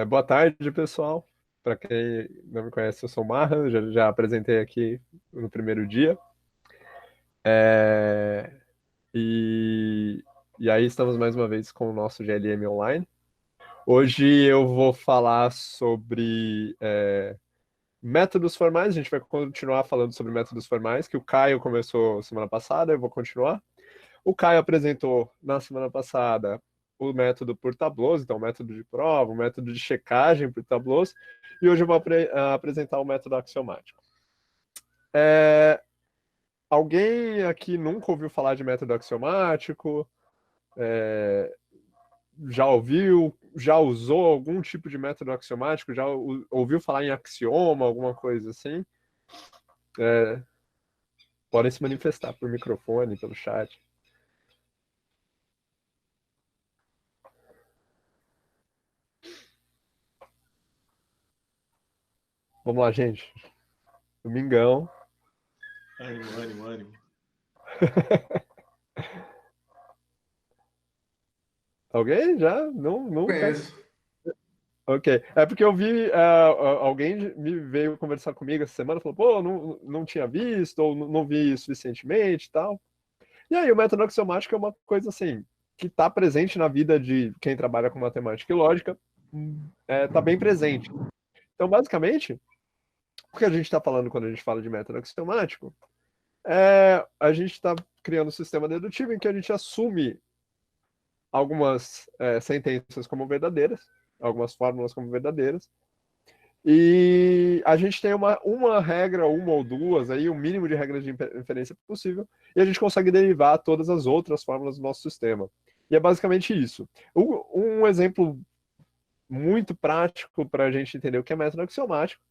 Boa tarde, pessoal. Para quem não me conhece, eu sou o Marra, já apresentei aqui no primeiro dia. É, e, e aí estamos mais uma vez com o nosso GLM Online. Hoje eu vou falar sobre métodos formais. A gente vai continuar falando sobre métodos formais, que o Caio começou semana passada, eu vou continuar. O Caio apresentou na semana passada o método por tablôs, então o método de prova, o método de checagem por tablôs, e hoje eu vou apresentar o método axiomático. É, Alguém aqui nunca ouviu falar de método axiomático? É, Já ouviu? Já usou algum tipo de método axiomático? Já ouviu falar em axioma, alguma coisa assim? É, Podem se manifestar por microfone, pelo chat. Vamos lá, gente. Domingão. Ânimo, ânimo, ânimo. Alguém já? Não, nunca? Conheço. Ok. É porque eu vi, alguém me veio conversar comigo essa semana, falou, pô, não tinha visto, ou não vi suficientemente e tal. E aí, o método axiomático é uma coisa assim, que está presente na vida de quem trabalha com matemática e lógica, está bem presente. Então, basicamente, o que a gente está falando quando a gente fala de método axiomático a gente está criando um sistema dedutivo em que a gente assume algumas sentenças como verdadeiras, algumas fórmulas como verdadeiras. E a gente tem uma regra, uma ou duas, aí, o mínimo de regras de inferência possível, e a gente consegue derivar todas as outras fórmulas do nosso sistema. E é basicamente isso. Um exemplo muito prático para a gente entender o que é método axiomático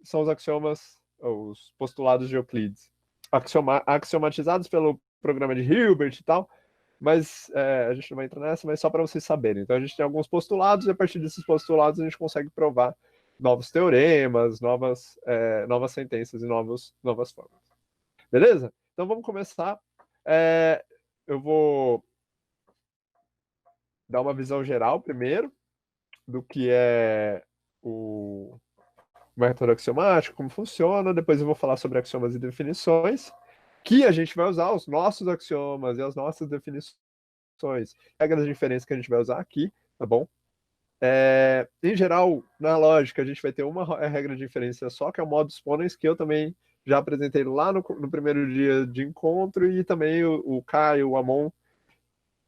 são os axiomas, os postulados de Euclides, axiomatizados pelo programa de Hilbert e tal, mas a gente não vai entrar nessa, mas só para vocês saberem. Então a gente tem alguns postulados e a partir desses postulados a gente consegue provar novos teoremas, novas sentenças e novas formas. Beleza? Então vamos começar. Eu vou dar uma visão geral primeiro do que é o método axiomático, como funciona. Depois eu vou falar sobre axiomas e definições, que a gente vai usar os nossos axiomas e as nossas definições, regras de inferência que a gente vai usar aqui, tá bom? Em geral, na lógica, a gente vai ter uma regra de inferência só, que é o modus ponens, que eu também já apresentei lá no primeiro dia de encontro, e também o Caio, o Amon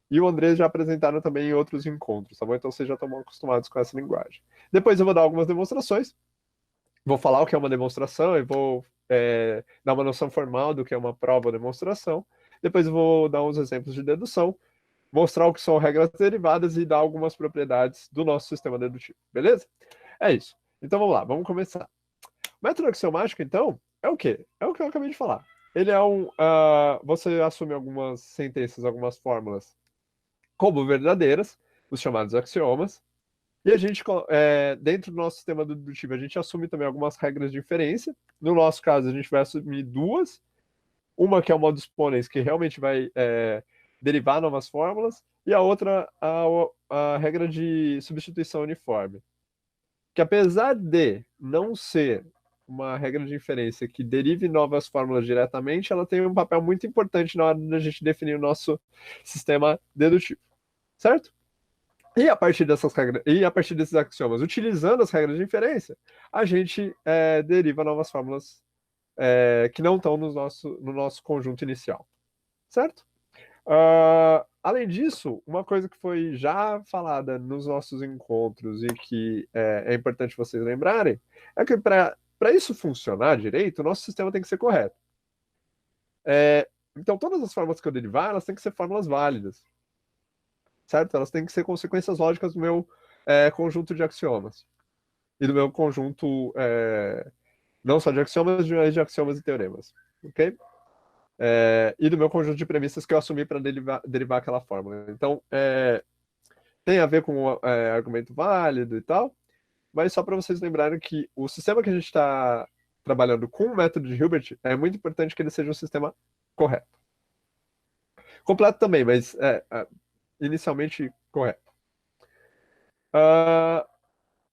e o Andrés já apresentaram também em outros encontros, tá bom? Então vocês já estão acostumados com essa linguagem. Depois eu vou dar algumas demonstrações, vou falar o que é uma demonstração e vou dar uma noção formal do que é uma prova ou demonstração. Depois eu vou dar uns exemplos de dedução, mostrar o que são regras derivadas e dar algumas propriedades do nosso sistema dedutivo, beleza? É isso. Então vamos lá, vamos começar. O método axiomático, então, é o quê? É o que eu acabei de falar. Ele é você assume algumas sentenças, algumas fórmulas como verdadeiras, os chamados axiomas, e a gente, dentro do nosso sistema dedutivo, a gente assume também algumas regras de inferência. No nosso caso, a gente vai assumir duas. Uma que é o modus ponens, que realmente vai derivar novas fórmulas, e a outra, a regra de substituição uniforme. Que apesar de não ser uma regra de inferência que derive novas fórmulas diretamente, ela tem um papel muito importante na hora da gente definir o nosso sistema dedutivo. Certo? E a partir dessas regras, e a partir desses axiomas, utilizando as regras de inferência, a gente deriva novas fórmulas que não estão no nosso conjunto inicial, certo? Além disso, uma coisa que foi já falada nos nossos encontros e que é importante vocês lembrarem é que para isso funcionar direito, o nosso sistema tem que ser correto. Então, todas as fórmulas que eu derivar, elas têm que ser fórmulas válidas, certo? Elas têm que ser consequências lógicas do meu conjunto de axiomas e do meu conjunto não só de axiomas, mas de axiomas e teoremas, ok? E do meu conjunto de premissas que eu assumi para derivar aquela fórmula. Então, tem a ver com argumento válido e tal, mas só para vocês lembrarem que o sistema que a gente está trabalhando com o método de Hilbert é muito importante que ele seja um sistema correto. Completo também, mas inicialmente correto. Ah,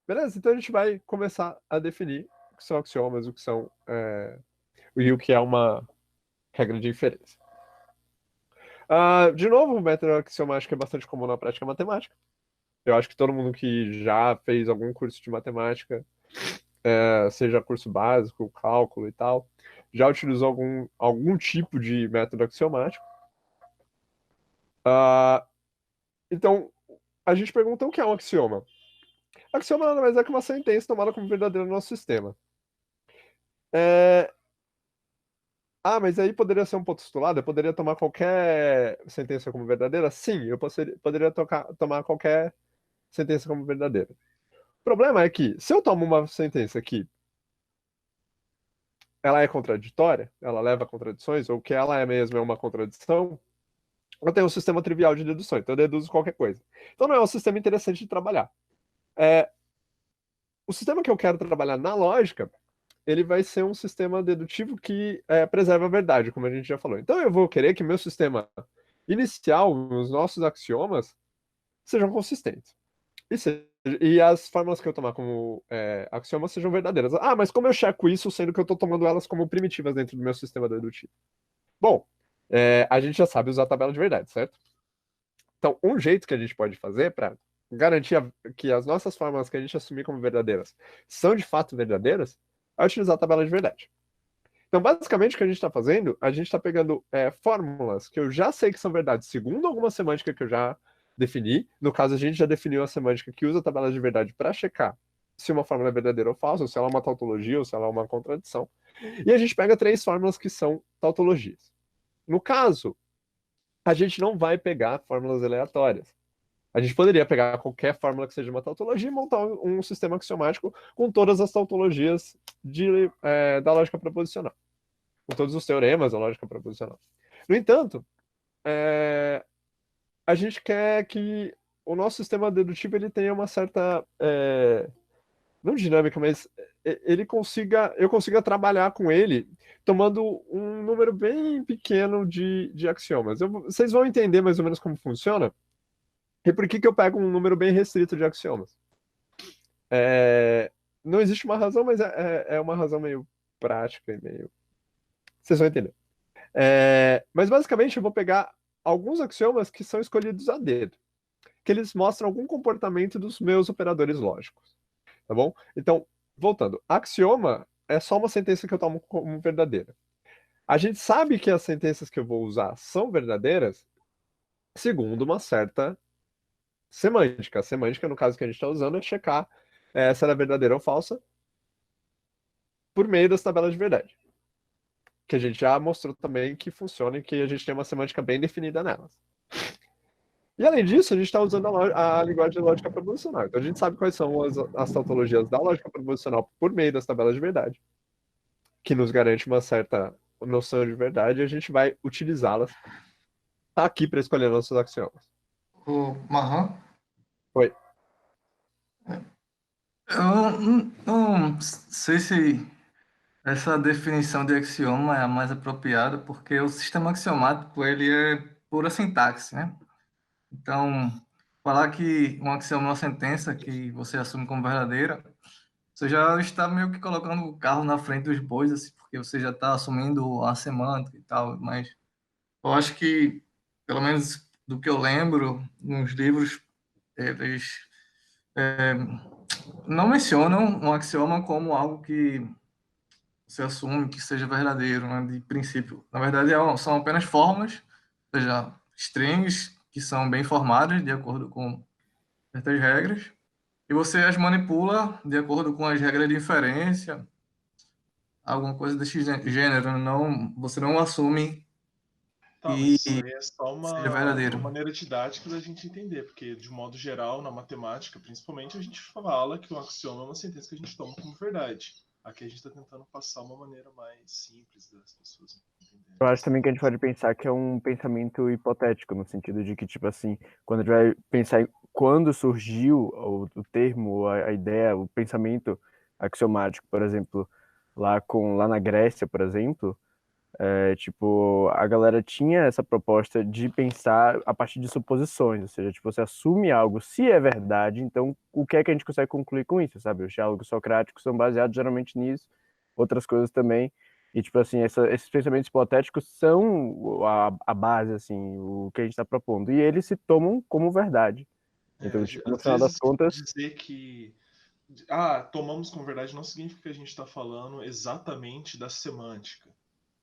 beleza, então a gente vai começar a definir o que são axiomas, o que são e o que é uma regra de inferência. De novo, o método axiomático é bastante comum na prática matemática. Eu acho que todo mundo que já fez algum curso de matemática, seja curso básico, cálculo e tal, já utilizou algum tipo de método axiomático. Ah, então, a gente pergunta o que é um axioma. Axioma nada mais é que uma sentença tomada como verdadeira no nosso sistema. É, mas aí poderia ser um postulado? Eu poderia tomar qualquer sentença como verdadeira? Sim, eu poderia tomar qualquer sentença como verdadeira. O problema é que, se eu tomo uma sentença que ela é contraditória, ela leva a contradições, ou que ela é mesmo é uma contradição, eu tenho um sistema trivial de dedução, então eu deduzo qualquer coisa. Então não é um sistema interessante de trabalhar. É, o sistema que eu quero trabalhar na lógica, ele vai ser um sistema dedutivo que preserva a verdade, como a gente já falou. Então eu vou querer que meu sistema inicial, os nossos axiomas, sejam consistentes. E as fórmulas que eu tomar como axiomas sejam verdadeiras. Mas como eu checo isso, sendo que eu estou tomando elas como primitivas dentro do meu sistema dedutivo? Bom, a gente já sabe usar a tabela de verdade, certo? Então, um jeito que a gente pode fazer para garantir que as nossas fórmulas que a gente assumir como verdadeiras são de fato verdadeiras é utilizar a tabela de verdade. Então, basicamente, o que a gente está fazendo, a gente está pegando fórmulas que eu já sei que são verdades, segundo alguma semântica que eu já defini. No caso, a gente já definiu a semântica que usa a tabela de verdade para checar se uma fórmula é verdadeira ou falsa, ou se ela é uma tautologia, ou se ela é uma contradição. E a gente pega três fórmulas que são tautologias. No caso, a gente não vai pegar fórmulas aleatórias. A gente poderia pegar qualquer fórmula que seja uma tautologia e montar um sistema axiomático com todas as tautologias da lógica proposicional, com todos os teoremas da lógica proposicional. No entanto, a gente quer que o nosso sistema dedutivo ele tenha uma certa, não dinâmica, mas eu consiga trabalhar com ele tomando um número bem pequeno de axiomas. Vocês vão entender mais ou menos como funciona e por que eu pego um número bem restrito de axiomas. Não existe uma razão, mas é uma razão meio prática e meio. Vocês vão entender. Mas basicamente eu vou pegar alguns axiomas que são escolhidos a dedo, que eles mostram algum comportamento dos meus operadores lógicos, tá bom? Então, voltando, axioma é só uma sentença que eu tomo como verdadeira. A gente sabe que as sentenças que eu vou usar são verdadeiras segundo uma certa semântica. A semântica, no caso que a gente está usando, é checar se ela é verdadeira ou falsa por meio das tabelas de verdade, que a gente já mostrou também que funciona e que a gente tem uma semântica bem definida nelas. E além disso, a gente está usando a linguagem de lógica proposicional. Então a gente sabe quais são as tautologias da lógica proposicional por meio das tabelas de verdade, que nos garante uma certa noção de verdade, e a gente vai utilizá-las aqui para escolher nossos axiomas. O Marran, Oi. eu não sei se essa definição de axioma é a mais apropriada, porque o sistema axiomático ele é pura sintaxe, né? Então, falar que um axioma é uma sentença que você assume como verdadeira, você já está meio que colocando o carro na frente dos bois, assim, porque você já está assumindo a semântica e tal, mas eu acho que, pelo menos do que eu lembro, nos livros, eles não mencionam um axioma como algo que você assume que seja verdadeiro, né, de princípio. Na verdade, são apenas fórmulas, ou seja, strings que são bem formadas de acordo com certas regras, e você as manipula de acordo com as regras de inferência, alguma coisa desse gênero. Não, você não assume Tá, mas que isso aí é só seja uma verdadeiro. maneira didática da gente entender, porque de modo geral, na matemática, principalmente, a gente fala que um axioma é uma sentença que a gente toma como verdade. Aqui a gente está tentando passar uma maneira mais simples das pessoas entenderem. Eu acho também que a gente pode pensar que é um pensamento hipotético, no sentido de que, tipo assim, quando a gente vai pensar em quando surgiu o termo, a ideia, o pensamento axiomático, por exemplo, lá na Grécia, por exemplo, Tipo, a galera tinha essa proposta de pensar a partir de suposições, ou seja, tipo, você assume algo, se é verdade, então o que é que a gente consegue concluir com isso, sabe? Os diálogos socráticos são baseados geralmente nisso, outras coisas também, e tipo assim, esses pensamentos hipotéticos são a base, assim, o que a gente está propondo, e eles se tomam como verdade. Então, tipo, no Às final das vezes, contas, dizer que tomamos como verdade não significa que a gente está falando exatamente da semântica,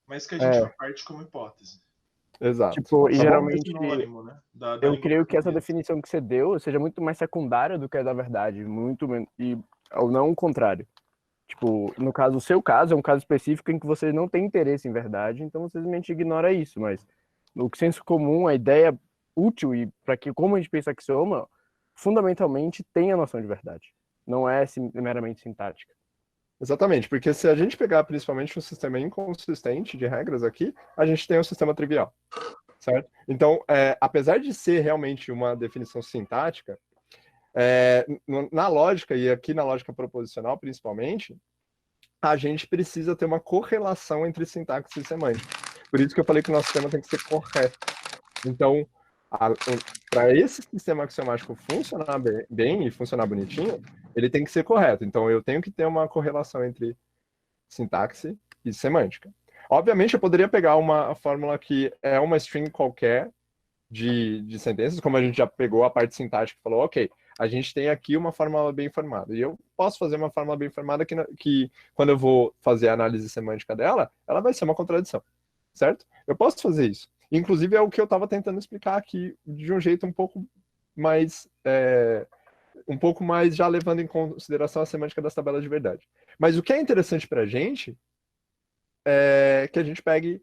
mas que a gente é, parte como hipótese. Exato. tipo, e Tá Só bom? como geralmente sinônimo, né, da eu língua creio que essa portuguesa. definição que você deu seja muito mais secundária do que a da verdade, muito menos, e ou não o contrário. Tipo, no caso, o seu caso é um caso específico em que você não tem interesse em verdade, então você simplesmente ignora isso, mas no senso comum, a ideia útil e para que como a gente pensa axioma, fundamentalmente tem a noção de verdade. Não é meramente sintática. Exatamente, porque se a gente pegar principalmente um sistema inconsistente de regras aqui, a gente tem um sistema trivial, certo? Então, apesar de ser realmente uma definição sintática, na lógica, e aqui na lógica proposicional principalmente, a gente precisa ter uma correlação entre sintaxe e semântica. Por isso que eu falei que o nosso sistema tem que ser correto. Então, para esse sistema axiomático funcionar bem e funcionar bonitinho, ele tem que ser correto. Então, eu tenho que ter uma correlação entre sintaxe e semântica. Obviamente, eu poderia pegar uma fórmula que é uma string qualquer de sentenças, como a gente já pegou a parte sintática e falou, ok, a gente tem aqui uma fórmula bem formada. E eu posso fazer uma fórmula bem formada que quando eu vou fazer a análise semântica dela, ela vai ser uma contradição, certo? Eu posso fazer isso. Inclusive, é o que eu estava tentando explicar aqui de um jeito mais um pouco mais já levando em consideração a semântica das tabelas de verdade. Mas o que é interessante para a gente é que a gente pegue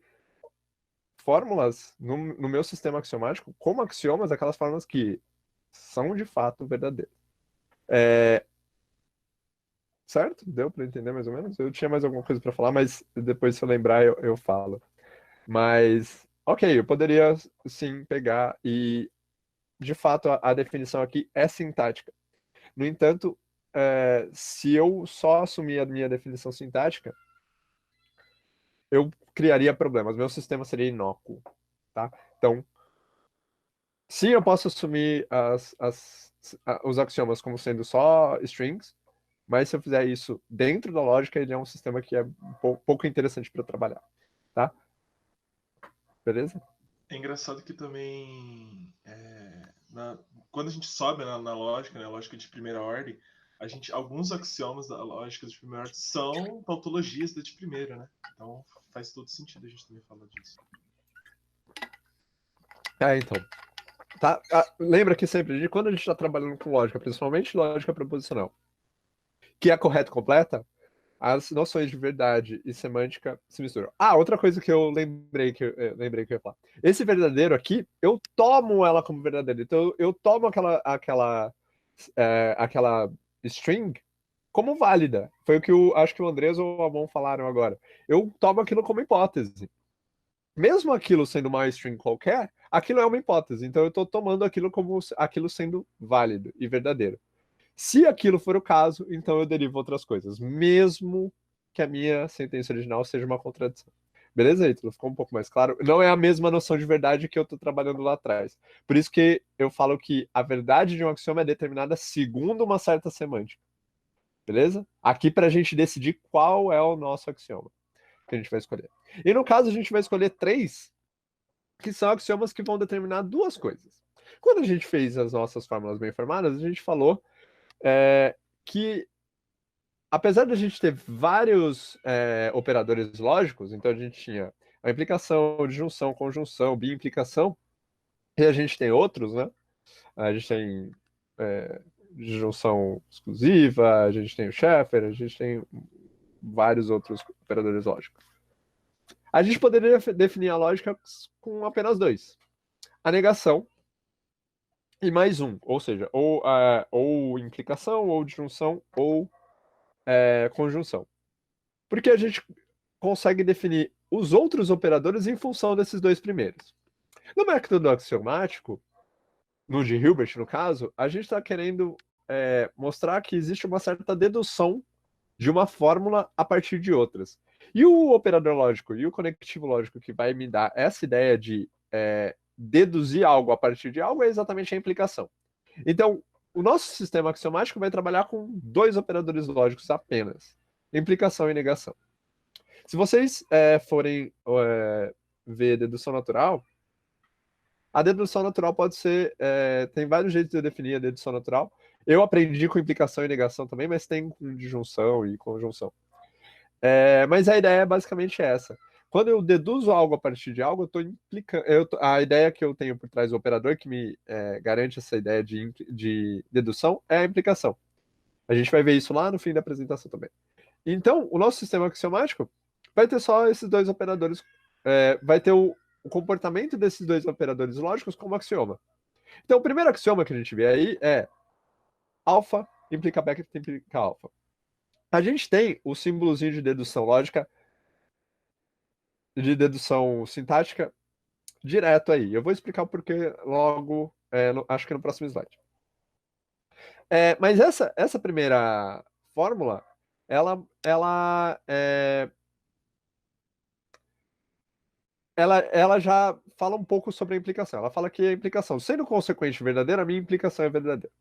fórmulas no meu sistema axiomático como axiomas, aquelas fórmulas que são de fato verdadeiras. Certo? Deu para entender mais ou menos? Eu tinha mais alguma coisa para falar, mas depois, se eu lembrar, eu falo. Mas, ok, eu poderia sim pegar e, de fato, a definição aqui é sintática. No entanto, se eu só assumir a minha definição sintática, eu criaria problemas. Meu sistema seria inócuo, tá? Então, sim, eu posso assumir os axiomas como sendo só strings, mas se eu fizer isso dentro da lógica, ele é um sistema que é pouco interessante para trabalhar, tá? Beleza? É engraçado que também, quando a gente sobe na lógica, né, a lógica de primeira ordem, alguns axiomas da lógica de primeira ordem são tautologias da de primeira, né? Então faz todo sentido a gente também falar disso. Então. Tá? Lembra que sempre, de quando a gente está trabalhando com lógica, principalmente lógica proposicional, que é correta e completa, as noções de verdade e semântica se misturam. Outra coisa que eu lembrei que eu ia falar. Esse verdadeiro aqui, eu tomo ela como verdadeiro. Então, eu tomo aquela string como válida. Foi o que acho que o Andrés ou o Amon falaram agora. Eu tomo aquilo como hipótese. Mesmo aquilo sendo uma string qualquer, aquilo é uma hipótese. Então, eu estou tomando aquilo como aquilo sendo válido e verdadeiro. Se aquilo for o caso, então eu derivo outras coisas, mesmo que a minha sentença original seja uma contradição. Beleza, Ítalo? Ficou um pouco mais claro? Não é a mesma noção de verdade que eu estou trabalhando lá atrás. Por isso que eu falo que a verdade de um axioma é determinada segundo uma certa semântica. Beleza? Aqui para a gente decidir qual é o nosso axioma que a gente vai escolher. E no caso, a gente vai escolher 3, que são axiomas que vão determinar 2 coisas. Quando a gente fez as nossas fórmulas bem formadas, a gente falou que apesar de a gente ter vários operadores lógicos, então a gente tinha a implicação, disjunção, conjunção, biimplicação, e a gente tem outros, né? A gente tem disjunção exclusiva, a gente tem o Sheffer, a gente tem vários outros operadores lógicos. A gente poderia definir a lógica com apenas 2. A negação e mais um, ou seja, ou implicação, ou disjunção, ou conjunção. Porque a gente consegue definir os outros operadores em função desses 2 primeiros. No método axiomático, no de Hilbert, no caso, a gente está querendo mostrar que existe uma certa dedução de uma fórmula a partir de outras. E o operador lógico e o conectivo lógico que vai me dar essa ideia de deduzir algo a partir de algo é exatamente a implicação. Então, o nosso sistema axiomático vai trabalhar com 2 operadores lógicos apenas: implicação e negação. Se vocês forem ver dedução natural, a dedução natural pode ser. Tem vários jeitos de eu definir a dedução natural. Eu aprendi com implicação e negação também, mas tem com disjunção e conjunção. Mas a ideia é basicamente essa. Quando eu deduzo algo a partir de algo, eu estou implicando. A ideia que eu tenho por trás do operador que me garante essa ideia de dedução é a implicação. A gente vai ver isso lá no fim da apresentação também. Então, o nosso sistema axiomático vai ter só esses 2 operadores. Vai ter o comportamento desses 2 operadores lógicos como axioma. Então, o primeiro axioma que a gente vê aí é alfa implica beta implica alfa. A gente tem o símbolozinho de dedução lógica, de dedução sintática, direto aí. Eu vou explicar o porquê logo, acho que no próximo slide. Mas essa primeira fórmula, ela já fala um pouco sobre a implicação. Ela fala que a implicação, sendo consequente verdadeira, a minha implicação é verdadeira.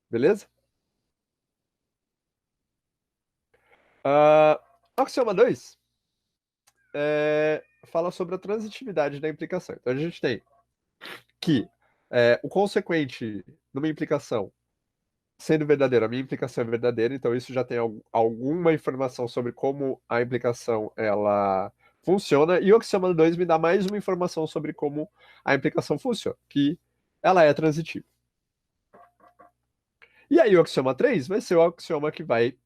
Beleza? Axioma 2 fala sobre a transitividade da implicação. Então a gente tem que o consequente numa implicação sendo verdadeiro, a minha implicação é verdadeira, então isso já tem alguma informação sobre como a implicação ela funciona, e o axioma 2 me dá mais uma informação sobre como a implicação funciona, que ela é transitiva. E aí o axioma 3 vai ser o axioma que vai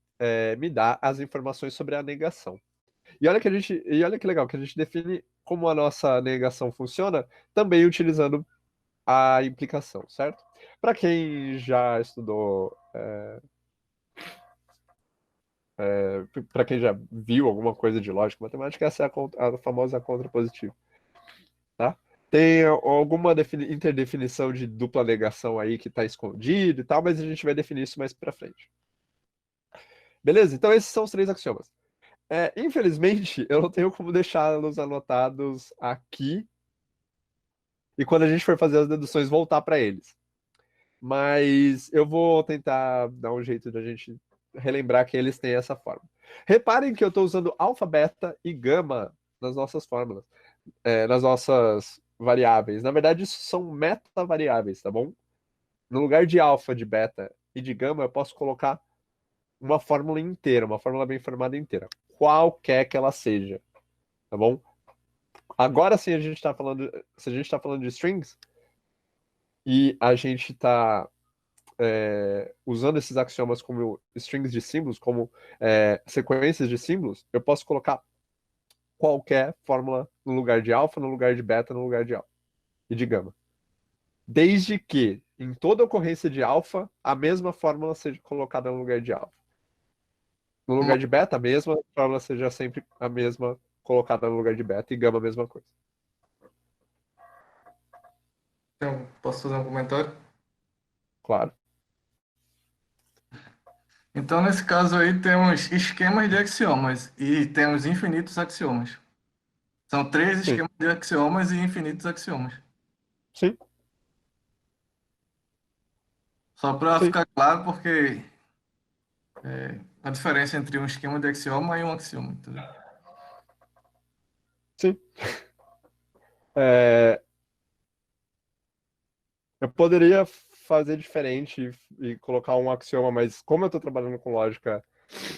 me dar as informações sobre a negação. E olha que legal, que a gente define como a nossa negação funciona, também utilizando a implicação, certo? Para quem já estudou, para quem já viu alguma coisa de lógica matemática, essa é a famosa contrapositiva. Tá? Tem alguma interdefinição de dupla negação aí que está escondido e tal, mas a gente vai definir isso mais para frente. Beleza? Então esses são os 3 axiomas. Infelizmente, eu não tenho como deixá-los anotados aqui e quando a gente for fazer as deduções voltar para eles. Mas eu vou tentar dar um jeito de a gente relembrar que eles têm essa forma. Reparem que eu estou usando alfa, beta e gama nas nossas fórmulas, nas nossas variáveis. Na verdade, isso são metavariáveis, tá bom? No lugar de alfa, de beta e de gama, eu posso colocar uma fórmula inteira, uma fórmula bem formada inteira, qualquer que ela seja, tá bom? Agora sim, se a gente está falando de strings e a gente está usando esses axiomas como strings de símbolos, como sequências de símbolos, eu posso colocar qualquer fórmula no lugar de alfa, no lugar de beta, no lugar de alfa e de gama. Desde que, em toda ocorrência de alfa, a mesma fórmula seja colocada no lugar de alfa. No lugar de beta, a mesma fórmula seja sempre a mesma colocada no lugar de beta, e gama a mesma coisa. Então, posso fazer um comentário? Claro. Então, nesse caso aí, temos esquemas de axiomas e temos infinitos axiomas. São 3 Sim. esquemas de axiomas e infinitos axiomas. Sim. Só para Sim. ficar claro, porque a diferença entre um esquema de axioma e um axioma. Entendeu? Sim. Eu poderia fazer diferente e colocar um axioma, mas como eu estou trabalhando com lógica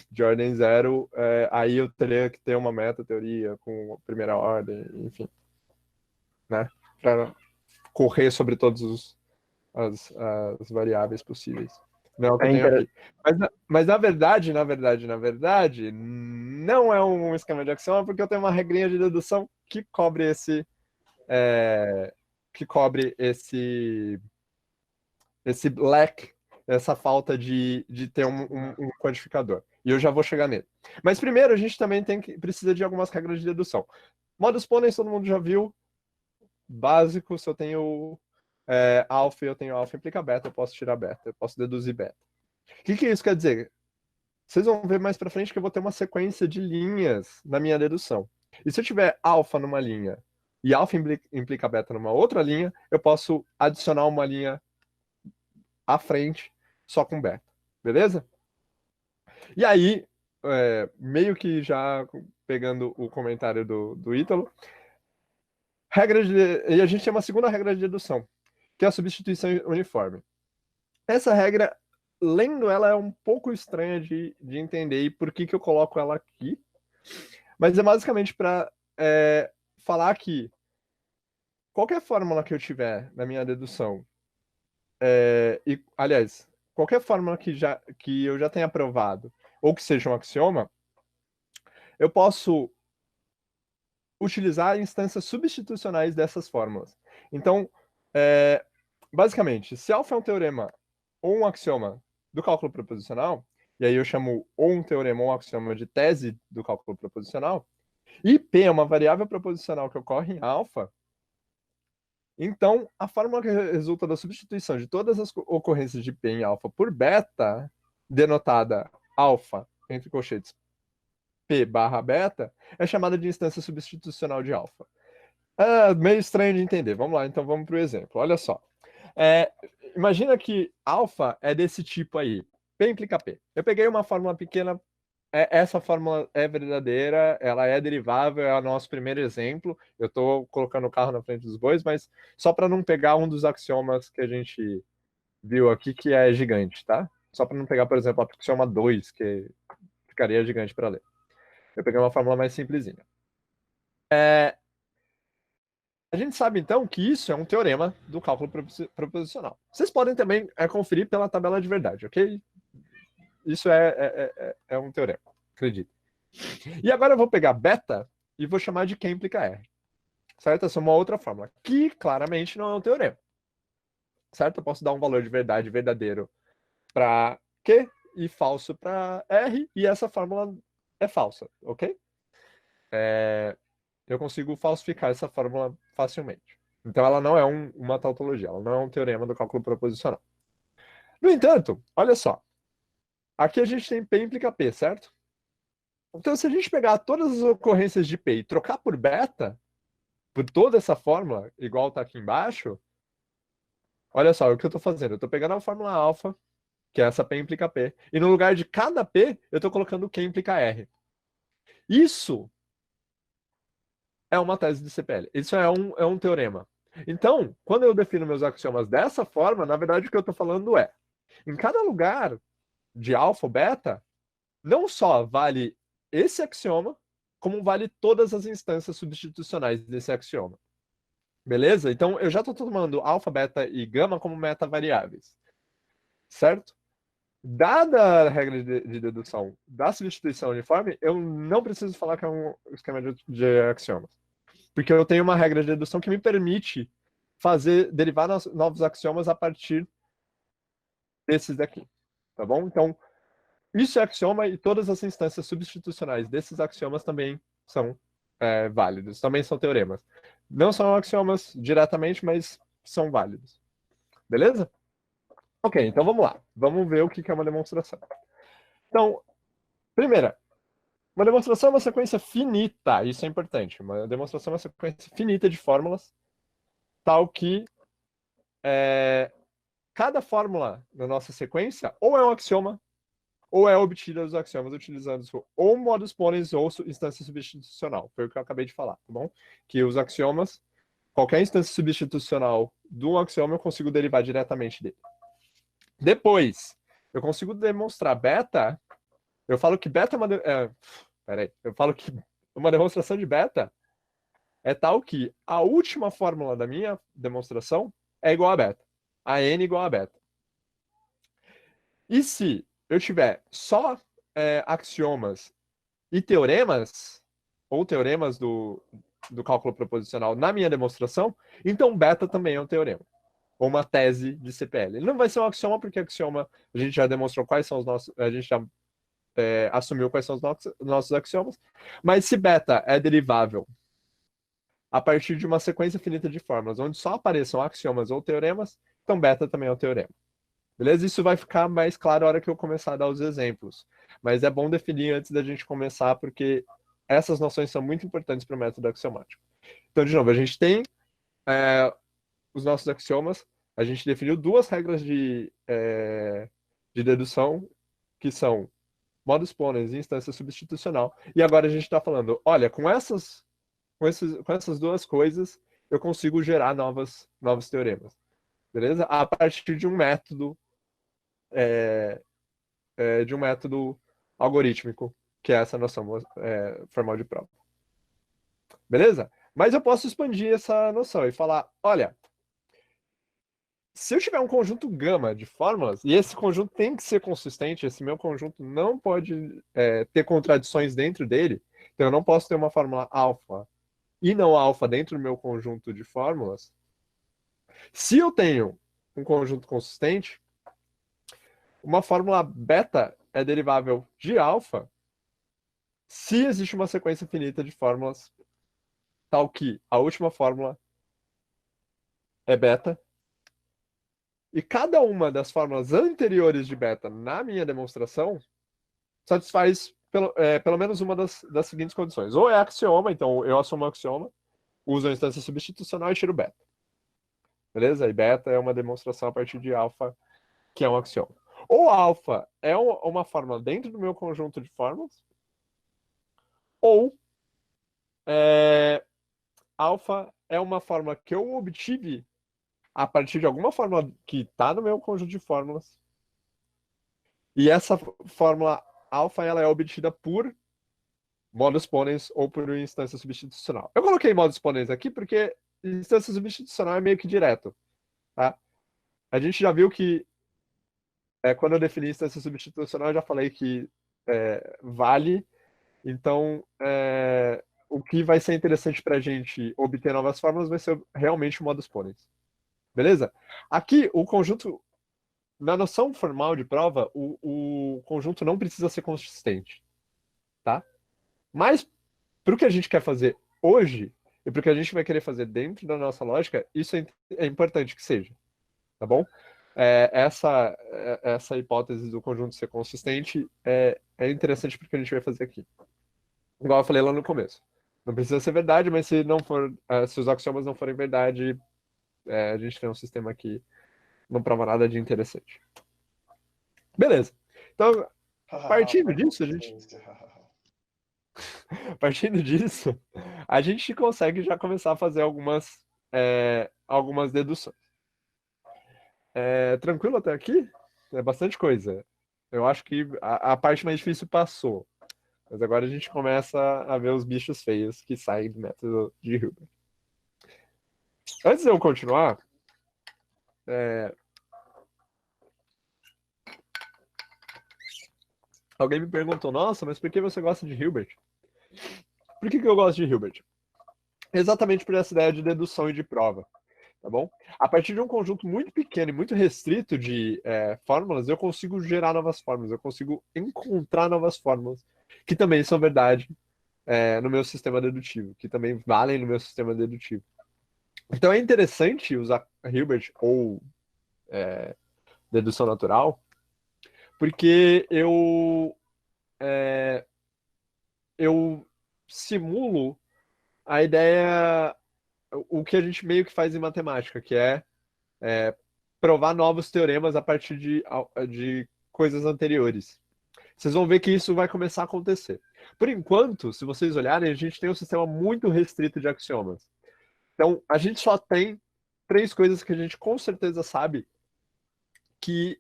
de ordem 0, aí eu teria que ter uma meta-teoria com primeira ordem, enfim, né? Para correr sobre todas as variáveis possíveis. Não é o que eu tenho aqui. Mas na verdade, não é um esquema de axioma, porque eu tenho uma regrinha de dedução que cobre esse lack, essa falta de ter um quantificador. E eu já vou chegar nele. Mas primeiro, a gente também precisa de algumas regras de dedução. Modus ponens, todo mundo já viu. Básico, se eu tenho alfa e eu tenho alfa implica beta, eu posso tirar beta, eu posso deduzir beta. O que isso quer dizer? vocês vão ver mais para frente que eu vou ter uma sequência de linhas na minha dedução. E se eu tiver alfa numa linha e alfa implica beta numa outra linha, eu posso adicionar uma linha à frente só com beta. Beleza? E aí, meio que já pegando o comentário do Ítalo, e a gente tem uma segunda regra de dedução, que é a substituição uniforme. Essa regra, lendo ela, é um pouco estranha de entender e por que eu coloco ela aqui. Mas é basicamente para falar que qualquer fórmula que eu tiver na minha dedução, aliás, qualquer fórmula que eu já tenha provado, ou que seja um axioma, eu posso utilizar instâncias substitucionais dessas fórmulas. Então, basicamente, se alfa é um teorema ou um axioma do cálculo proposicional, e aí eu chamo ou um teorema ou um axioma de tese do cálculo proposicional, e P é uma variável proposicional que ocorre em alfa, então a fórmula que resulta da substituição de todas as ocorrências de P em alfa por beta, denotada alfa, entre colchetes, P barra beta, é chamada de instância substitucional de alfa. Meio estranho de entender. Vamos lá, então vamos para o exemplo. Olha só. Imagina que alfa é desse tipo aí. P implica P. Eu peguei uma fórmula pequena. Essa fórmula é verdadeira, ela é derivável, é o nosso primeiro exemplo. Eu estou colocando o carro na frente dos bois, mas só para não pegar um dos axiomas que a gente viu aqui, que é gigante, tá? Só para não pegar, por exemplo, o axioma 2, que ficaria gigante para ler. Eu peguei uma fórmula mais simplesinha. A gente sabe, então, que isso é um teorema do cálculo proposicional. Vocês podem também conferir pela tabela de verdade, ok? Isso é um teorema, acredito. E agora eu vou pegar beta e vou chamar de Q implica R. Certo? Essa é uma outra fórmula, que claramente não é um teorema. Certo? Eu posso dar um valor de verdade verdadeiro para Q e falso para R, e essa fórmula é falsa, ok? Eu consigo falsificar essa fórmula facilmente. Então ela não é uma tautologia, ela não é um teorema do cálculo proposicional. No entanto, olha só. Aqui a gente tem P implica P, certo? Então se a gente pegar todas as ocorrências de P e trocar por beta, por toda essa fórmula, igual está aqui embaixo, olha só o que eu estou fazendo. Eu estou pegando a fórmula alfa, que é essa P implica P, e no lugar de cada P, eu estou colocando Q implica R. Isso é uma tese de CPL. Isso é um teorema. Então, quando eu defino meus axiomas dessa forma, na verdade o que eu estou falando é, em cada lugar de alfa ou beta, não só vale esse axioma, como vale todas as instâncias substitucionais desse axioma. Beleza? Então, eu já estou tomando alfa, beta e gama como metavariáveis. Certo? Dada a regra de dedução da substituição uniforme, eu não preciso falar que é um esquema de axiomas. Porque eu tenho uma regra de dedução que me permite derivar novos axiomas a partir desses daqui. Tá bom? Então, isso é axioma e todas as instâncias substitucionais desses axiomas também são válidos, também são teoremas. Não são axiomas diretamente, mas são válidos. Beleza? Ok, então vamos lá. Vamos ver o que é uma demonstração. Então, primeira, uma demonstração é uma sequência finita, isso é importante. Uma demonstração é uma sequência finita de fórmulas, tal que cada fórmula na nossa sequência ou é um axioma, ou é obtida dos axiomas utilizando ou modus ponens ou instância substitucional. Foi o que eu acabei de falar, tá bom? Que os axiomas, qualquer instância substitucional do axioma, eu consigo derivar diretamente dele. Depois, eu consigo demonstrar beta. Eu falo que beta é uma... eu falo que uma demonstração de beta é tal que a última fórmula da minha demonstração é igual a beta. A n igual a beta. E se eu tiver só axiomas e teoremas, ou teoremas do cálculo proposicional na minha demonstração, então beta também é um teorema. Ou uma tese de CPL. Ele não vai ser um axioma, porque axioma a gente já demonstrou quais são os nossos... A gente já assumiu quais são os nossos axiomas. Mas se beta é derivável a partir de uma sequência finita de fórmulas, onde só apareçam axiomas ou teoremas, então beta também é um teorema. Beleza? Isso vai ficar mais claro na hora que eu começar a dar os exemplos. Mas é bom definir antes da gente começar, porque essas noções são muito importantes para o método axiomático. Então, de novo, a gente tem os nossos axiomas, a gente definiu duas regras de dedução, que são modus ponens e instância substitucional. E agora a gente está falando, olha, com essas duas coisas, eu consigo gerar novos teoremas. Beleza? A partir de um método algorítmico, que é essa noção formal de prova. Beleza? Mas eu posso expandir essa noção e falar, olha, se eu tiver um conjunto gama de fórmulas, e esse conjunto tem que ser consistente, esse meu conjunto não pode ter contradições dentro dele, então eu não posso ter uma fórmula alfa e não alfa dentro do meu conjunto de fórmulas. Se eu tenho um conjunto consistente, uma fórmula beta é derivável de alfa se existe uma sequência finita de fórmulas tal que a última fórmula é beta e cada uma das fórmulas anteriores de beta na minha demonstração satisfaz pelo menos uma das seguintes condições. Ou é axioma, então eu assumo um axioma, uso a instância substitucional e tiro beta. Beleza? E beta é uma demonstração a partir de alfa, que é um axioma. Ou alfa é uma fórmula dentro do meu conjunto de fórmulas, ou alfa é uma fórmula que eu obtive a partir de alguma fórmula que está no meu conjunto de fórmulas. E essa fórmula alfa ela é obtida por modus ponens ou por instância substitucional. Eu coloquei modus ponens aqui porque instância substitucional é meio que direto. Tá? A gente já viu que quando eu defini instância substitucional, eu já falei que vale. Então, o que vai ser interessante para a gente obter novas fórmulas vai ser realmente o modus ponens. Beleza? Aqui, o conjunto, na noção formal de prova, o conjunto não precisa ser consistente. Tá? Mas, para o que a gente quer fazer hoje, e para o que a gente vai querer fazer dentro da nossa lógica, isso é importante que seja. Tá bom? Essa hipótese do conjunto ser consistente é interessante porque a gente vai fazer aqui. Igual eu falei lá no começo. Não precisa ser verdade, mas se os axiomas não forem verdade, a gente tem um sistema que não prova nada de interessante. Beleza. Então, partindo disso, a gente consegue já começar a fazer algumas deduções. Tranquilo até aqui? É bastante coisa. Eu acho que a parte mais difícil passou. Mas agora a gente começa a ver os bichos feios que saem do método de Hilbert. Antes de eu continuar, alguém me perguntou, nossa, mas por que você gosta de Hilbert? Por que eu gosto de Hilbert? Exatamente por essa ideia de dedução e de prova. Tá bom? A partir de um conjunto muito pequeno e muito restrito de fórmulas, eu consigo gerar novas fórmulas, eu consigo encontrar novas fórmulas que também são verdade no meu sistema dedutivo, que também valem no meu sistema dedutivo. Então é interessante usar Hilbert ou dedução natural, porque eu simulo a ideia, o que a gente meio que faz em matemática, que é provar novos teoremas a partir de coisas anteriores. Vocês vão ver que isso vai começar a acontecer. Por enquanto, se vocês olharem, a gente tem um sistema muito restrito de axiomas. Então, a gente só tem 3 coisas que a gente com certeza sabe que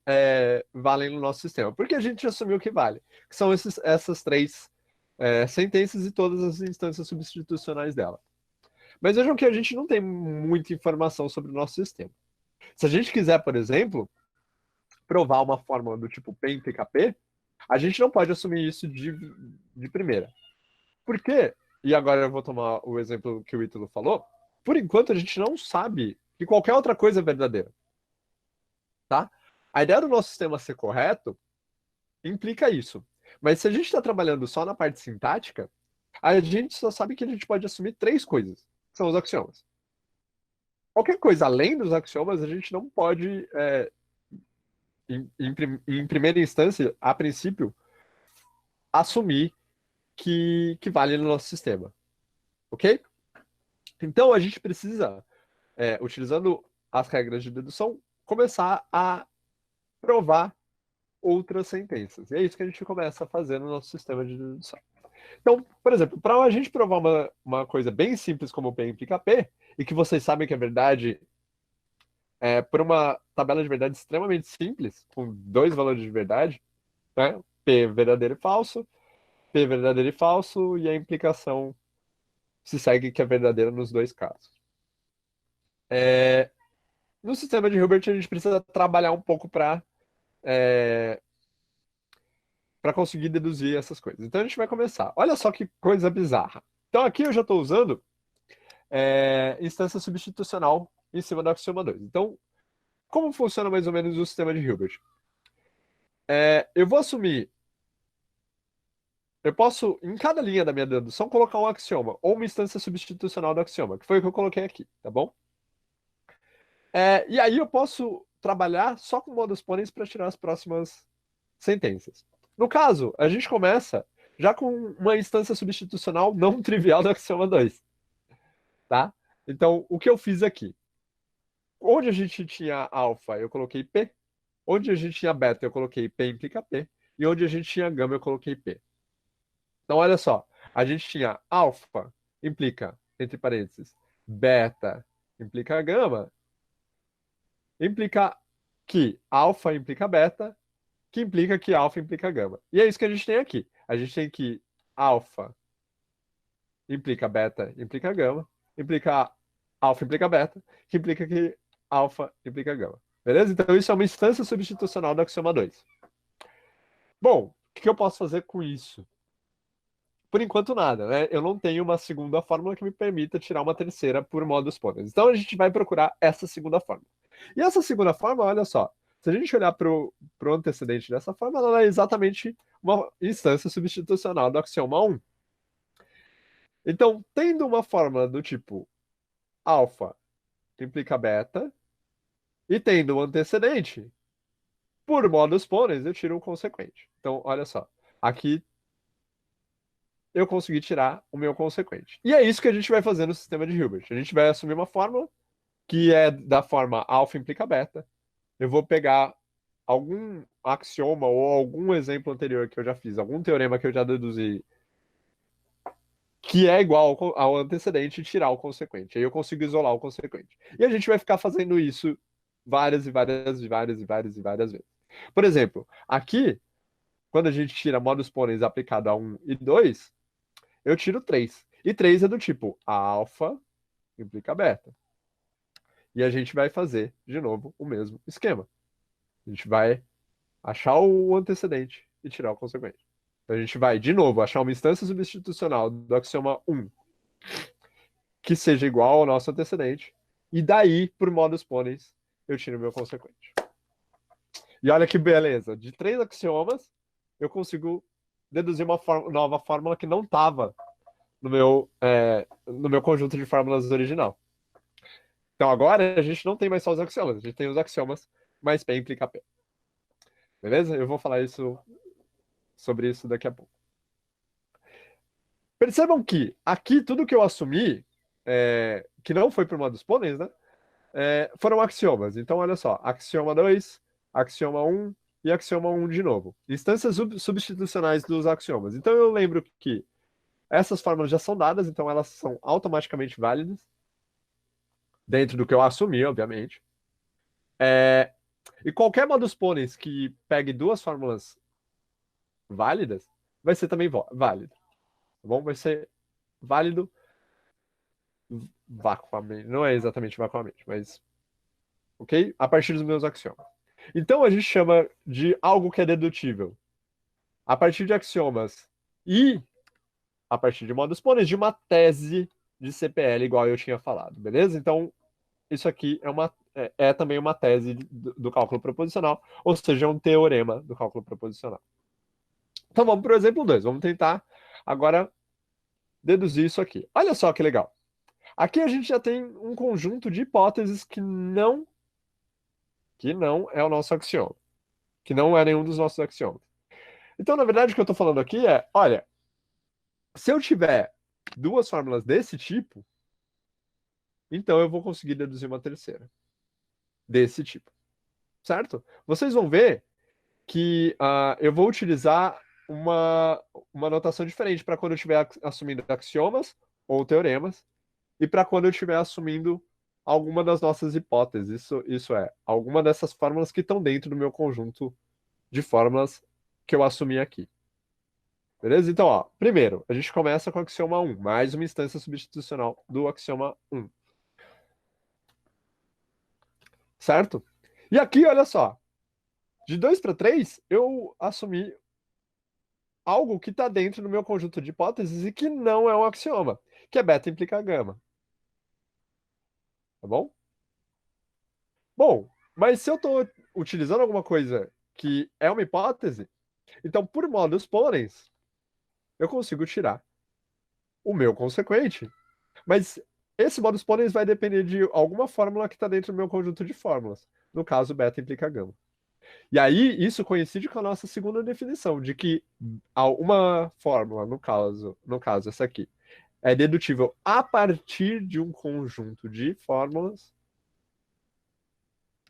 valem no nosso sistema. Porque a gente assumiu que vale. Que são essas 3 sentenças e todas as instâncias substitucionais dela. Mas vejam que a gente não tem muita informação sobre o nosso sistema. Se a gente quiser, por exemplo, provar uma fórmula do tipo P em KP, a gente não pode assumir isso de primeira. Por quê? E agora eu vou tomar o exemplo que o Ítalo falou. Por enquanto, a gente não sabe que qualquer outra coisa é verdadeira. Tá? A ideia do nosso sistema ser correto implica isso. Mas se a gente está trabalhando só na parte sintática, a gente só sabe que a gente pode assumir 3 coisas, que são os axiomas. Qualquer coisa além dos axiomas, a gente não pode, em primeira instância, a princípio, assumir que vale no nosso sistema. Ok? Então, a gente precisa, utilizando as regras de dedução, começar a provar outras sentenças. E é isso que a gente começa a fazer no nosso sistema de dedução. Então, por exemplo, para a gente provar uma coisa bem simples como P implica P, e que vocês sabem que é verdade, por uma tabela de verdade extremamente simples, com 2 valores de verdade, né? P verdadeiro e falso, P verdadeiro e falso, e a implicação se segue que é verdadeira nos 2 casos. No sistema de Hilbert, a gente precisa trabalhar um pouco para conseguir deduzir essas coisas. Então, a gente vai começar. Olha só que coisa bizarra. Então, aqui eu já estou usando instância substitucional em cima do axioma 2. Então, como funciona mais ou menos o sistema de Hilbert? Eu vou assumir... Eu posso, em cada linha da minha dedução, colocar um axioma, ou uma instância substitucional do axioma, que foi o que eu coloquei aqui, tá bom? E aí eu posso trabalhar só com modus ponens para tirar as próximas sentenças. No caso, a gente começa já com uma instância substitucional não trivial do axioma 2. Tá? Então, o que eu fiz aqui? Onde a gente tinha alfa, eu coloquei P. Onde a gente tinha beta, eu coloquei P implica P. E onde a gente tinha gama, eu coloquei P. Então, olha só. A gente tinha alfa implica, entre parênteses, beta implica gama. Implica que alfa implica beta, que implica que alfa implica gama. E é isso que a gente tem aqui. A gente tem que alfa implica beta implica gama, implica alfa implica beta, que implica que alfa implica gama. Beleza? Então isso é uma instância substitucional do axioma 2. Bom, o que eu posso fazer com isso? Por enquanto nada, né? Eu não tenho uma segunda fórmula que me permita tirar uma terceira por modus ponens. Então a gente vai procurar essa segunda fórmula. E essa segunda fórmula, olha só, se a gente olhar para o antecedente dessa fórmula, ela é exatamente uma instância substitucional do axioma 1. Então, tendo uma fórmula do tipo alfa implica beta, e tendo um antecedente, por modus ponens, eu tiro o consequente. Então, olha só, aqui eu consegui tirar o meu consequente. E é isso que a gente vai fazer no sistema de Hilbert. A gente vai assumir uma fórmula que é da forma alfa implica beta. Eu vou pegar algum axioma ou algum exemplo anterior que eu já fiz, algum teorema que eu já deduzi que é igual ao antecedente e tirar o consequente. Aí eu consigo isolar o consequente. E a gente vai ficar fazendo isso várias e várias e várias e várias e várias vezes. Por exemplo, aqui, quando a gente tira modus ponens aplicado a 1 e 2, eu tiro 3. E 3 é do tipo alfa implica beta. E a gente vai fazer, de novo, o mesmo esquema. A gente vai achar o antecedente e tirar o consequente. Então a gente vai, de novo, achar uma instância substitucional do axioma 1 que seja igual ao nosso antecedente. E daí, por modus ponens, eu tiro o meu consequente. E olha que beleza. De 3 axiomas, eu consigo deduzir uma nova fórmula que não estava no meu conjunto de fórmulas original. Então agora a gente não tem mais só os axiomas. A gente tem os axiomas mais P implica P. Beleza? Eu vou falar sobre isso daqui a pouco. Percebam que aqui tudo que eu assumi, que não foi por modus ponens, né? Foram axiomas. Então, olha só, axioma 2, axioma 1 e axioma 1 de novo. Instâncias substitucionais dos axiomas. Então, eu lembro que essas fórmulas já são dadas, então elas são automaticamente válidas, dentro do que eu assumi, obviamente. E qualquer modus ponens que pegue 2 fórmulas válidas, vai ser também válido. Tá bom? Vai ser válido vacuamente. Não é exatamente vacuamente, mas... Ok? A partir dos meus axiomas. Então, a gente chama de algo que é dedutível a partir de axiomas e a partir de modus ponens de uma tese de CPL, igual eu tinha falado, beleza? Então, isso aqui é também uma tese do cálculo proposicional, ou seja, um teorema do cálculo proposicional. Então, vamos para o exemplo 2. Vamos tentar agora deduzir isso aqui. Olha só que legal. Aqui a gente já tem um conjunto de hipóteses que não é o nosso axioma. Que não é nenhum dos nossos axiomas. Então, na verdade, o que eu estou falando aqui é, olha, se eu tiver duas fórmulas desse tipo, então eu vou conseguir deduzir uma terceira desse tipo, certo? Vocês vão ver que eu vou utilizar uma notação diferente para quando eu estiver assumindo axiomas ou teoremas e para quando eu estiver assumindo alguma das nossas hipóteses. Isso é, alguma dessas fórmulas que estão dentro do meu conjunto de fórmulas que eu assumi aqui. Beleza? Então, ó, primeiro, a gente começa com o axioma 1, mais uma instância substitucional do axioma 1. Certo? E aqui, olha só, de 2 para 3, eu assumi algo que está dentro do meu conjunto de hipóteses e que não é um axioma, que é beta implica gama. Tá bom? Bom, mas se eu estou utilizando alguma coisa que é uma hipótese, então, por modus ponens, eu consigo tirar o meu consequente. Mas esse modus ponens vai depender de alguma fórmula que está dentro do meu conjunto de fórmulas. No caso, beta implica gama. E aí, isso coincide com a nossa segunda definição, de que uma fórmula, no caso essa aqui, é dedutível a partir de um conjunto de fórmulas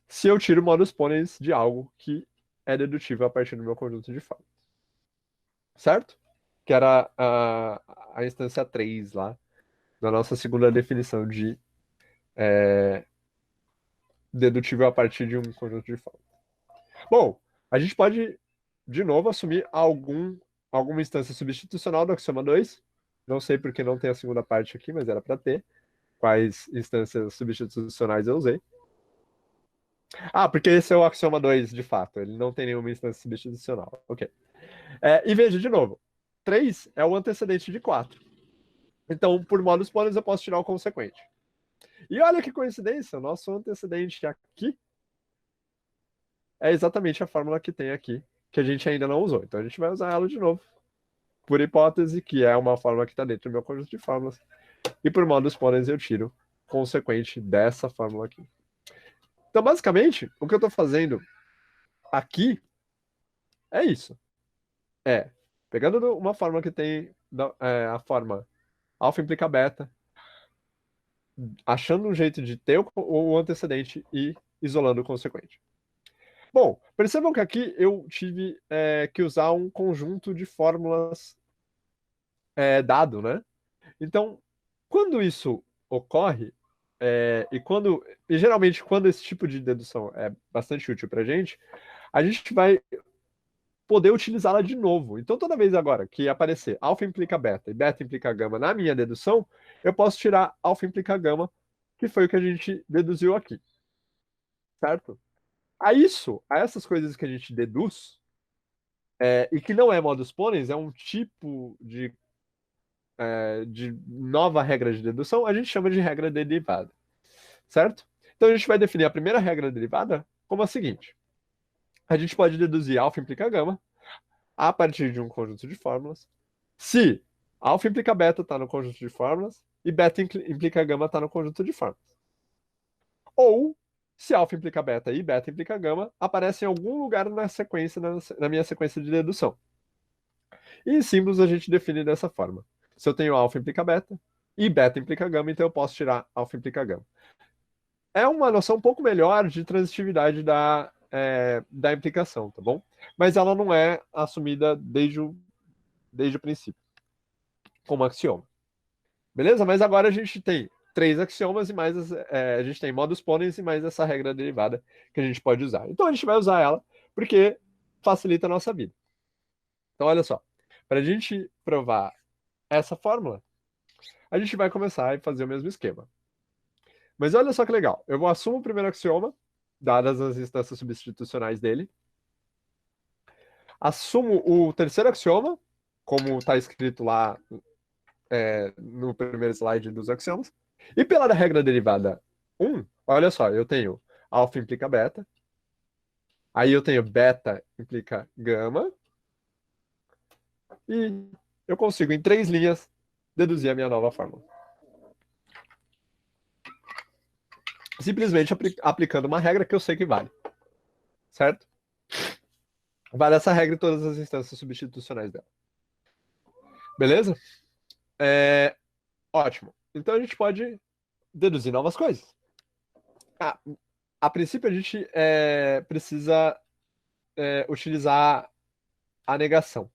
se eu tiro o modus ponens de algo que é dedutível a partir do meu conjunto de fórmulas. Certo? Que era a instância 3 lá, na nossa segunda definição de dedutível a partir de um conjunto de fórmulas. Bom, a gente pode, de novo, assumir alguma instância substitucional do axioma 2. Não sei porque não tem a segunda parte aqui, mas era para ter. Quais instâncias substitucionais eu usei. Ah, porque esse é o axioma 2, de fato. Ele não tem nenhuma instância substitucional. Ok. E veja, de novo, 3 é o antecedente de 4. Então, por modus ponens, eu posso tirar o consequente. E olha que coincidência, o nosso antecedente aqui é exatamente a fórmula que tem aqui, que a gente ainda não usou. Então, a gente vai usar ela de novo. Por hipótese, que é uma fórmula que está dentro do meu conjunto de fórmulas. E por modus ponens, eu tiro consequente dessa fórmula aqui. Então, basicamente, o que eu estou fazendo aqui é isso. Pegando uma fórmula que tem a forma alfa implica beta, achando um jeito de ter o antecedente e isolando o consequente. Bom, percebam que aqui eu tive que usar um conjunto de fórmulas dado, né? Então, quando isso ocorre, e geralmente quando esse tipo de dedução é bastante útil para a gente vai poder utilizá-la de novo. Então, toda vez agora que aparecer alfa implica beta e beta implica gama na minha dedução, eu posso tirar alfa implica gama, que foi o que a gente deduziu aqui. Certo? A essas coisas que a gente deduz, e que não é modus ponens, é um tipo de nova regra de dedução, a gente chama de regra derivada. Certo? Então, a gente vai definir a primeira regra derivada como a seguinte. A gente pode deduzir alfa implica gama a partir de um conjunto de fórmulas, se alfa implica beta está no conjunto de fórmulas e beta implica gama está no conjunto de fórmulas. Ou se alfa implica beta e beta implica gama aparecem em algum lugar na sequência, na minha sequência de dedução. E em símbolos a gente define dessa forma. Se eu tenho alfa implica beta e beta implica gama, então eu posso tirar alfa implica gama. É uma noção um pouco melhor de transitividade da implicação, tá bom? Mas ela não é assumida desde o princípio, como axioma. Beleza? Mas agora a gente tem 3 axiomas e mais a gente tem modus ponens e mais essa regra derivada que a gente pode usar. Então a gente vai usar ela porque facilita a nossa vida. Então olha só, para a gente provar essa fórmula, a gente vai começar a fazer o mesmo esquema. Mas olha só que legal, eu assumo o primeiro axioma, dadas as instâncias substitucionais dele, assumo o terceiro axioma, como está escrito lá no primeiro slide dos axiomas. E pela regra derivada 1, olha só, eu tenho alfa implica beta, aí eu tenho beta implica gama, e eu consigo, em 3 linhas, deduzir a minha nova fórmula. Simplesmente aplicando uma regra que eu sei que vale. Certo? Vale essa regra em todas as instâncias substitucionais dela. Beleza? Ótimo. Então a gente pode deduzir novas coisas. A princípio, a gente precisa utilizar a negação.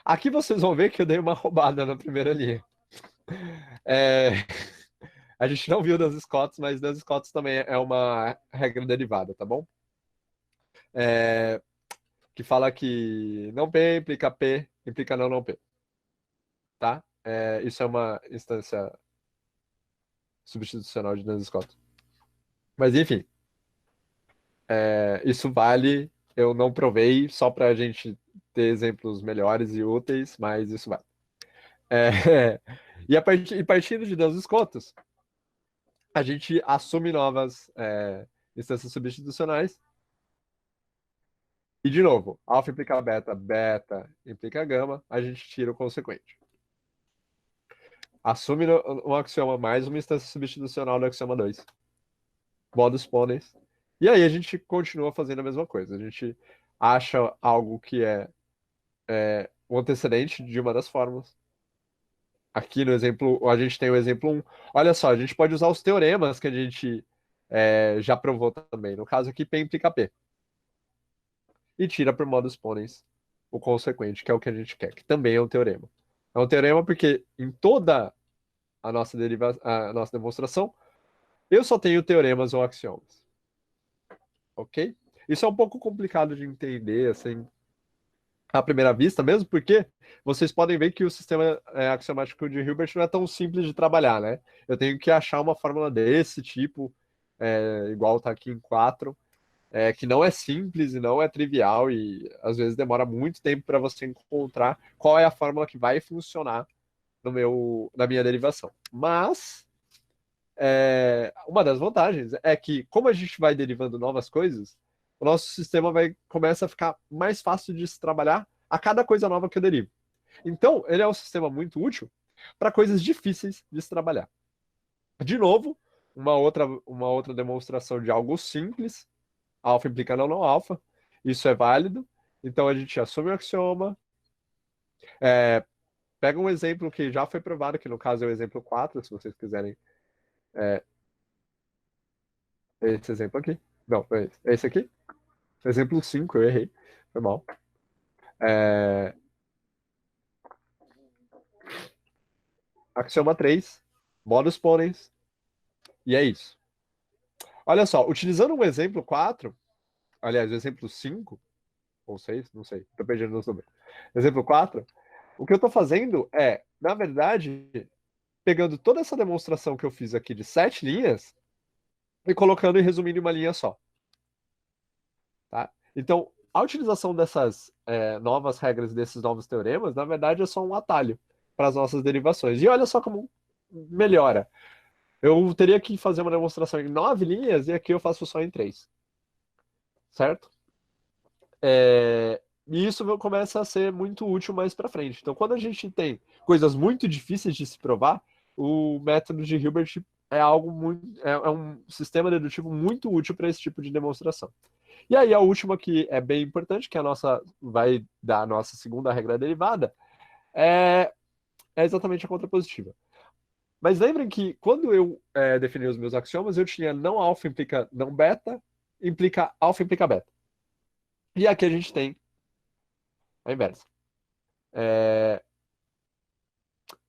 Aqui vocês vão ver que eu dei uma roubada na primeira linha. A gente não viu das Scots, mas das Scots também é uma regra derivada, tá bom? Que fala que não P implica P, implica não, não P. Tá? Isso é uma instância substitucional de Duns Scott. Mas enfim, isso vale, eu não provei, só para a gente ter exemplos melhores e úteis, mas isso vale. E partindo de Duns Scott, a gente assume novas instâncias substitucionais. E, de novo, alfa implica beta, beta implica gama, a gente tira o consequente. Assume um axioma mais uma instância substitucional do axioma 2. Modus ponens. E aí a gente continua fazendo a mesma coisa. A gente acha algo que é o antecedente de uma das fórmulas. Aqui no exemplo, a gente tem o exemplo 1. Olha só, a gente pode usar os teoremas que a gente já provou também. No caso aqui, P implica P. E tira por modus ponens o consequente, que é o que a gente quer, que também é um teorema. É um teorema porque em toda a nossa demonstração, eu só tenho teoremas ou axiomas. Ok? Isso é um pouco complicado de entender, assim, à primeira vista, mesmo porque vocês podem ver que o sistema axiomático de Hilbert não é tão simples de trabalhar, né? Eu tenho que achar uma fórmula desse tipo, igual está aqui em 4, que não é simples e não é trivial e às vezes demora muito tempo para você encontrar qual é a fórmula que vai funcionar na minha derivação. Mas uma das vantagens é que, como a gente vai derivando novas coisas, o nosso sistema começa a ficar mais fácil de se trabalhar a cada coisa nova que eu derivo. Então, ele é um sistema muito útil para coisas difíceis de se trabalhar. De novo, uma outra demonstração de algo simples. Alfa implica não, não alfa. Isso é válido. Então, a gente assume o axioma. Pega um exemplo que já foi provado, que no caso é o exemplo 4, se vocês quiserem. Esse exemplo aqui. Não, é esse aqui. Exemplo 5, eu errei. Foi mal. Axioma 3, modus ponens. E é isso. Olha só, utilizando um exemplo 4, aliás, o exemplo 5, ou 6, não sei, estou perdendo nos números. Exemplo 4, o que eu estou fazendo na verdade, pegando toda essa demonstração que eu fiz aqui de 7 linhas e colocando e resumindo em uma linha só. Tá? Então, a utilização dessas novas regras, desses novos teoremas, na verdade, é só um atalho para as nossas derivações. E olha só como melhora. Eu teria que fazer uma demonstração em 9 linhas e aqui eu faço só em 3. Certo? E isso começa a ser muito útil mais para frente. Então, quando a gente tem coisas muito difíceis de se provar, o método de Hilbert é um sistema dedutivo muito útil para esse tipo de demonstração. E aí a última que é bem importante, que vai dar a nossa segunda regra derivada, é exatamente a contrapositiva. Mas lembrem que quando eu defini os meus axiomas, eu tinha não alfa implica não beta, implica alfa implica beta. E aqui a gente tem a inversa.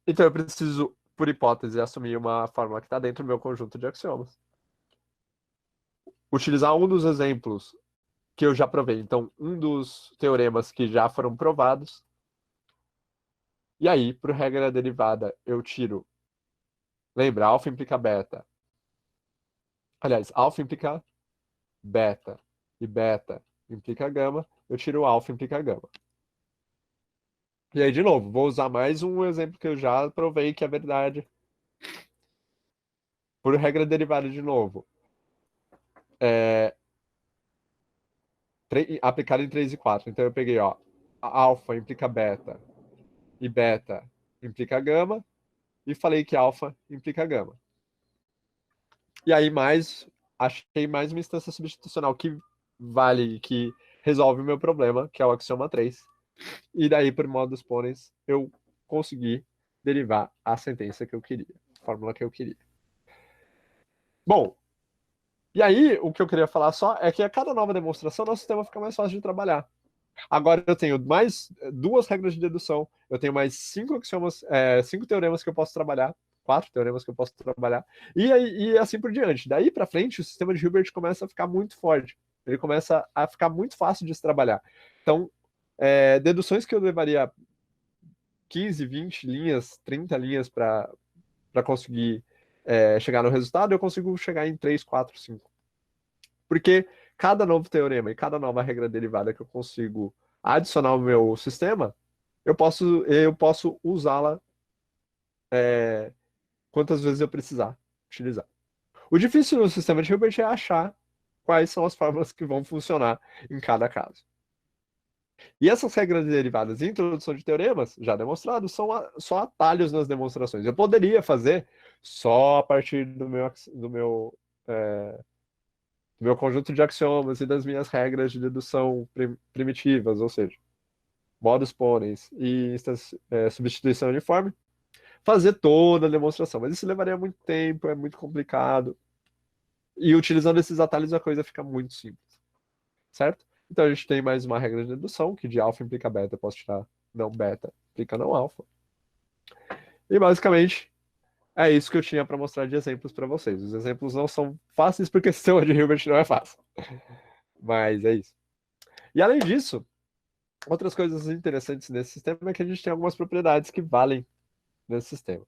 Então eu preciso, por hipótese, assumir uma fórmula que está dentro do meu conjunto de axiomas. Utilizar um dos exemplos que eu já provei. Então, um dos teoremas que já foram provados. E aí, por regra derivada, eu tiro. Lembra, alfa implica beta. Aliás, alfa implica beta. E beta implica gama. Eu tiro alfa implica gama. E aí, de novo, vou usar mais um exemplo que eu já provei que é verdade. Por regra derivada de novo. Aplicado em 3 e 4. Então eu peguei, ó, alfa implica beta e beta implica gama e falei que alfa implica gama. E aí achei mais uma instância substitucional que vale, que resolve o meu problema, que é o axioma 3. E daí, por modus ponens, eu consegui derivar a sentença que eu queria, a fórmula que eu queria. Bom, e aí o que eu queria falar só é que a cada nova demonstração, nosso sistema fica mais fácil de trabalhar. Agora eu tenho mais 2 regras de dedução, eu tenho mais 5 axiomas, 5 teoremas que eu posso trabalhar, 4 teoremas que eu posso trabalhar, e assim por diante. Daí para frente, o sistema de Hilbert começa a ficar muito forte, ele começa a ficar muito fácil de se trabalhar. Então, deduções que eu levaria 15, 20 linhas, 30 linhas para conseguir chegar no resultado, eu consigo chegar em 3, 4, 5. Porque cada novo teorema e cada nova regra derivada que eu consigo adicionar ao meu sistema, eu posso usá-la quantas vezes eu precisar utilizar. O difícil no sistema de Hilbert é achar quais são as fórmulas que vão funcionar em cada caso. E essas regras derivadas e introdução de teoremas, já demonstrados, são só atalhos nas demonstrações. Eu poderia fazer só a partir do meu conjunto de axiomas e das minhas regras de dedução primitivas, ou seja, modus ponens e substituição uniforme, fazer toda a demonstração. Mas isso levaria muito tempo, é muito complicado. E utilizando esses atalhos a coisa fica muito simples, certo? Então a gente tem mais uma regra de dedução, que de alfa implica beta, eu posso tirar não beta, implica não alfa. E basicamente é isso que eu tinha para mostrar de exemplos para vocês. Os exemplos não são fáceis porque o sistema de Hilbert não é fácil. Mas é isso. E além disso, outras coisas interessantes nesse sistema é que a gente tem algumas propriedades que valem nesse sistema.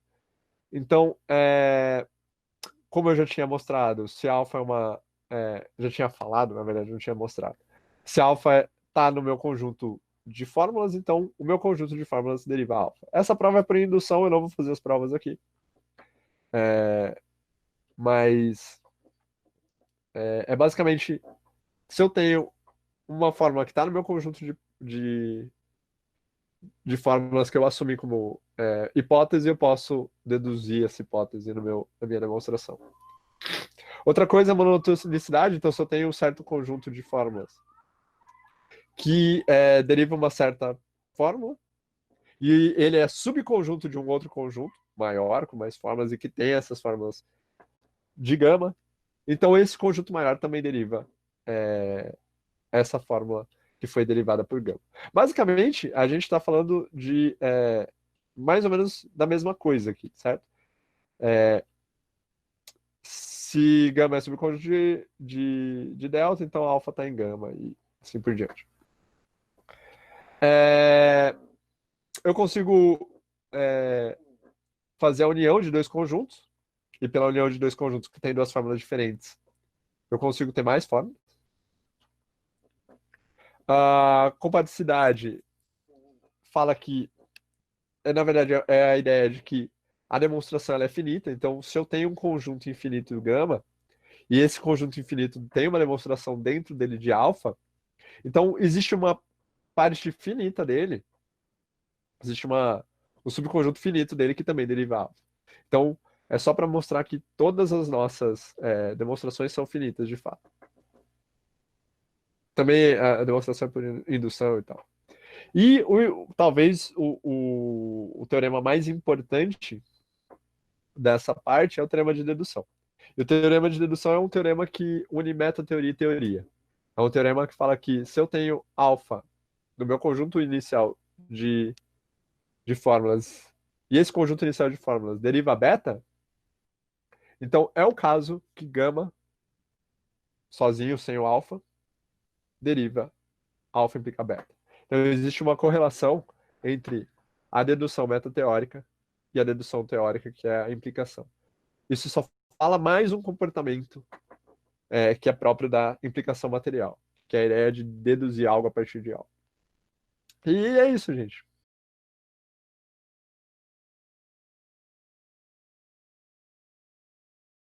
Então, como eu já tinha mostrado, se alfa é uma... já tinha falado, na verdade, não tinha mostrado. Se alfa está no meu conjunto de fórmulas, então o meu conjunto de fórmulas deriva alfa. Essa prova é por indução, eu não vou fazer as provas aqui. Mas basicamente, se eu tenho uma fórmula que está no meu conjunto de fórmulas que eu assumi como hipótese, eu posso deduzir essa hipótese na minha demonstração. Outra coisa é a monotonicidade, então se eu tenho um certo conjunto de fórmulas que deriva uma certa fórmula, e ele é subconjunto de um outro conjunto maior, com mais fórmulas, e que tem essas fórmulas de gama, então esse conjunto maior também deriva essa fórmula que foi derivada por gama. Basicamente, a gente está falando de mais ou menos da mesma coisa aqui, certo? Se gama é subconjunto de delta, então alfa está em gama e assim por diante. Eu consigo fazer a união de 2 conjuntos, e pela união de 2 conjuntos que tem 2 fórmulas diferentes, eu consigo ter mais fórmulas. A compatibilidade fala que, na verdade, é a ideia de que a demonstração ela é finita, então se eu tenho um conjunto infinito gama, e esse conjunto infinito tem uma demonstração dentro dele de alfa, então existe uma parte finita dele, existe um subconjunto finito dele que também deriva alfa. Então, é só para mostrar que todas as nossas demonstrações são finitas, de fato. Também a demonstração é por indução e tal. E talvez o teorema mais importante dessa parte é o teorema de dedução. E o teorema de dedução é um teorema que une metateoria e teoria. É um teorema que fala que se eu tenho alfa no meu conjunto inicial de fórmulas, e esse conjunto inicial de fórmulas deriva beta, então é o caso que gama, sozinho, sem o alfa, deriva alfa implica beta. Então existe uma correlação entre a dedução metateórica e a dedução teórica, que é a implicação. Isso só fala mais um comportamento que é próprio da implicação material, que é a ideia de deduzir algo a partir de algo. E é isso, gente.